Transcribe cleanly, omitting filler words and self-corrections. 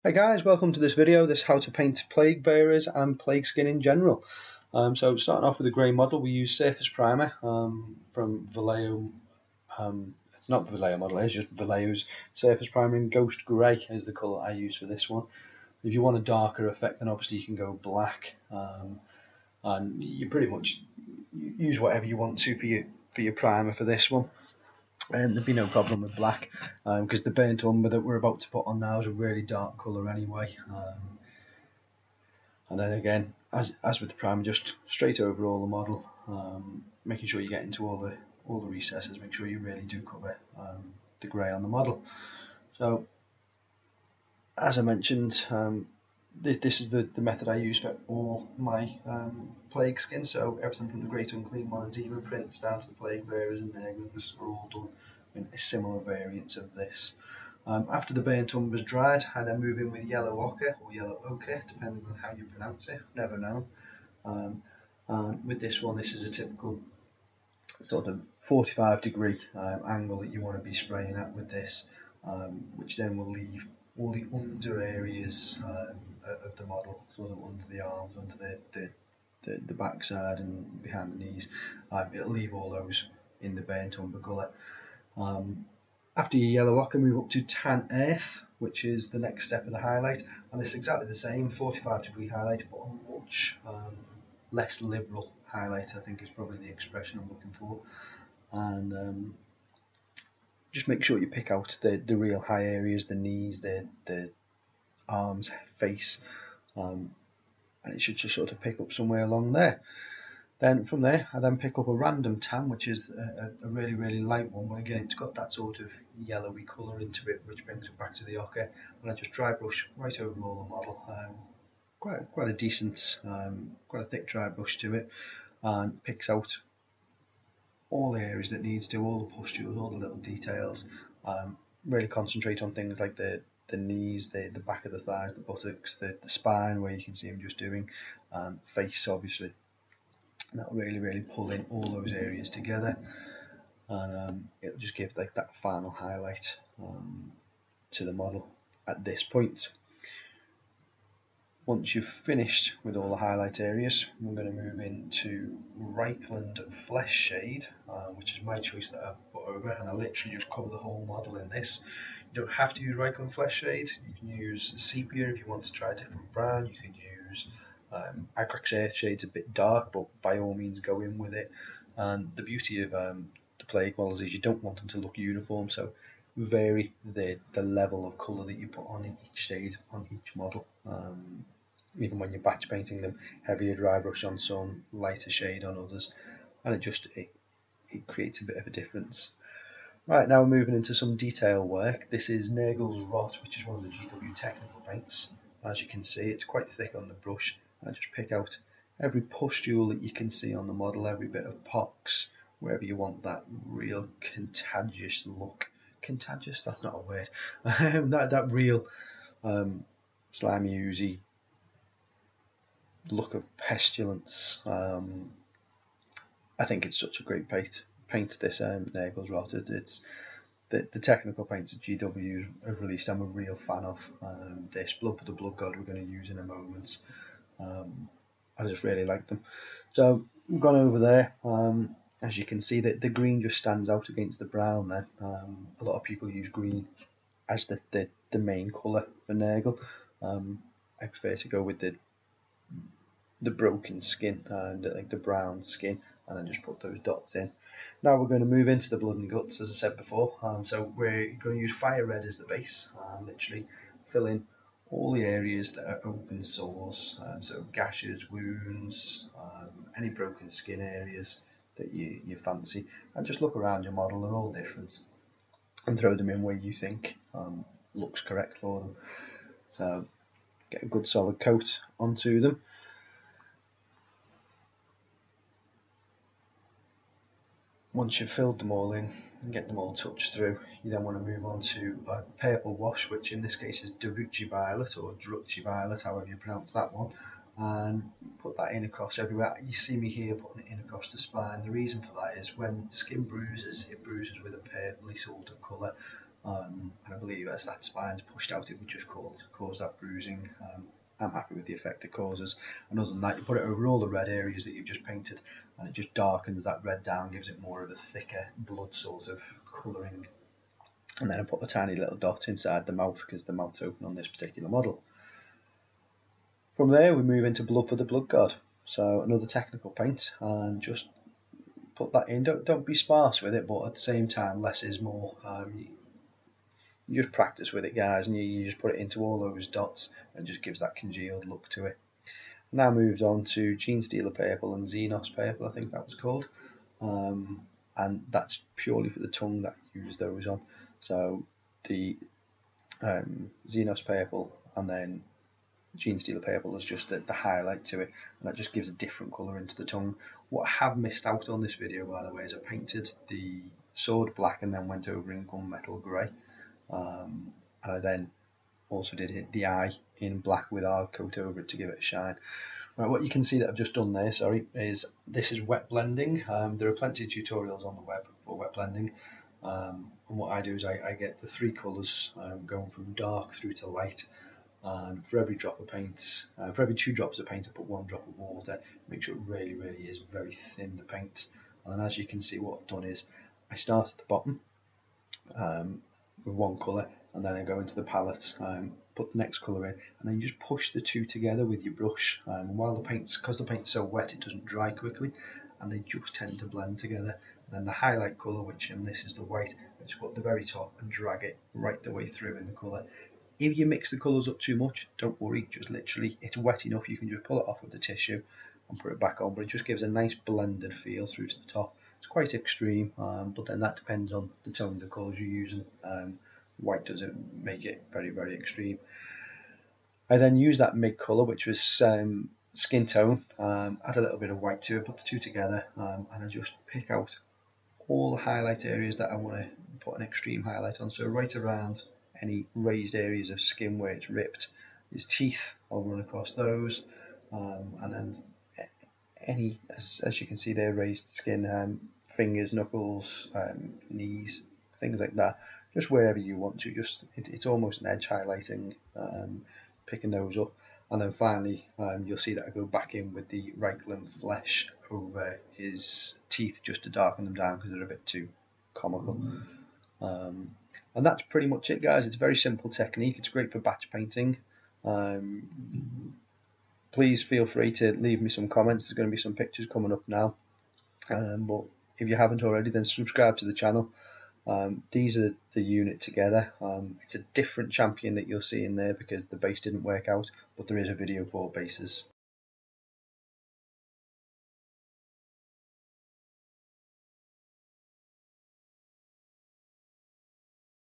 Hi guys, welcome to this video. This is how to paint plague bearers and plague skin in general. So starting off with a grey model, we use Surface Primer from Vallejo. It's not the Vallejo model, it's just Vallejo's Surface Primer in Ghost Grey is the colour I use for this one. If you want a darker effect, then obviously you can go black, and you pretty much use whatever you want to for your primer for this one. There'd be no problem with black, because the burnt umber that we're about to put on now is a really dark colour anyway. And then again, as with the primer, just straight over all the model, making sure you get into all the recesses. Make sure you really do cover the grey on the model. So, as I mentioned, this is the method I use for all my plague skin. So everything from the Great Unclean One and Demon Prince down to the Plague Bearers and Nurgles are all done in a similar variant of this. After the burnt umber's dried, I then move in with yellow ochre or yellow ochre, depending on how you pronounce it. Never known. And with this one, this is a typical sort of 45-degree angle that you want to be spraying at with this, which then will leave all the under areas of the model, sort of under the arms, under the backside and behind the knees. It'll leave all those in the burnt umber colour. After your yellow ochre, move up to tan earth, which is the next step of the highlight, and it's exactly the same, 45-degree highlight, but a much less liberal highlight, I think is probably the expression I'm looking for. And just make sure you pick out the real high areas, the knees, the arms, face, and it should just sort of pick up somewhere along there. Then from there, I then pick up a random tan, which is a really light one, but again, it's got that sort of yellowy colour into it, which brings it back to the ochre, and I just dry brush right over all the model. Quite a decent, quite a thick dry brush to it, and picks out all the areas that needs to, all the pustules, all the little details. Really concentrate on things like the knees, the back of the thighs, the buttocks, the spine, where you can see him just doing, face obviously. That'll really pull in all those areas together, and it'll just give like that final highlight to the model at this point. Once you've finished with all the highlight areas, I'm going to move into Reichland Flesh Shade, which is my choice that I've put over, and I literally just cover the whole model in this. You don't have to use Reichland Flesh Shade. You can use Sepia if you want to try a different brown. You can use Agrax Earth Shade's a bit dark, but by all means go in with it. And the beauty of the plague models is you don't want them to look uniform, so vary the level of colour that you put on in each shade on each model. Even when you're batch painting them, heavier dry brush on some, lighter shade on others, and it creates a bit of a difference. Right, now we're moving into some detail work. This is Nurgle's Rot, which is one of the GW technical paints. As you can see, it's quite thick on the brush. I just pick out every pustule that you can see on the model, every bit of pox, wherever you want that real contagious look. Contagious? That's not a word. that real slimy, oozy look of pestilence. I think it's such a great paint this Nurgle's Rot. It's the technical paints that GW have released. I'm a real fan of this. Blood for the Blood God we're going to use in a moment. I just really like them. So we've gone over there. As you can see, that the green just stands out against the brown there. A lot of people use green as the main colour for Nurgle. I prefer to go with the broken skin and like the brown skin, and then just put those dots in. Now we're going to move into the blood and guts, as I said before. So we're going to use fire red as the base, literally fill in all the areas that are open sores, so gashes, wounds, any broken skin areas that you fancy, and just look around your model. They're all different, and throw them in where you think looks correct for them. So get a good solid coat onto them. Once you've filled them all in and get them all touched through, you then want to move on to a purple wash, which in this case is Druchii Violet, or Druchii Violet, however you pronounce that one, and put that in across everywhere. You see me here putting it in across the spine. The reason for that is when skin bruises, it bruises with a purpley sort of colour, and I believe as that spine's pushed out it would just cause that bruising. I'm happy with the effect it causes, and other than that you put it over all the red areas that you've just painted and it just darkens that red down, gives it more of a thicker blood sort of colouring. And then I put a tiny little dot inside the mouth because the mouth's open on this particular model. From there we move into Blood for the Blood God. So another technical paint, and just put that in. Don't be sparse with it, but at the same time less is more. You just practice with it, guys, and you just put it into all those dots and it just gives that congealed look to it. Now moved on to Genestealer Purple and Xenos Purple, I think that was called, and that's purely for the tongue that I use those on. So the Xenos Purple and then Genestealer Purple is just the highlight to it, and that just gives a different colour into the tongue. What I have missed out on this video, by the way, is I painted the sword black and then went over in gunmetal grey, and I then also did hit the eye in black with hard coat over it to give it a shine. Right, what you can see that I've just done there, is this is wet blending. There are plenty of tutorials on the web for wet blending, and what I do is I get the three colours going from dark through to light. And for every drop of paint, for every 2 drops of paint, I put 1 drop of water. Make sure it really is very thin, the paint. And then as you can see, what I've done is I start at the bottom with 1 colour, and then I go into the palette, put the next colour in, and then you just push the 2 together with your brush. While the paint's, because the paint's so wet, it doesn't dry quickly, and they just tend to blend together. And then the highlight colour, which in this is the white, I just put at the very top and drag it right the way through in the colour. If you mix the colours up too much, don't worry, just literally, it's wet enough, you can just pull it off with the tissue and put it back on, but it just gives a nice blended feel through to the top. It's quite extreme, but then that depends on the tone of the colours you're using. White doesn't make it very extreme. I then use that mid colour, which was skin tone, add a little bit of white to it, put the 2 together, and I just pick out all the highlight areas that I want to put an extreme highlight on. So right around any raised areas of skin where it's ripped, his teeth, I'll run across those, and then any, as you can see there, raised skin, fingers, knuckles, knees, things like that, just wherever you want to. Just it's almost an edge highlighting, picking those up, and then finally you'll see that I go back in with the Reichland flesh over his teeth just to darken them down because they're a bit too comical. And that's pretty much it, guys. It's a very simple technique. It's great for batch painting. Please feel free to leave me some comments. There's going to be some pictures coming up now. But if you haven't already, then subscribe to the channel. These are the unit together. It's a different champion that you'll see in there because the base didn't work out, but there is a video for bases.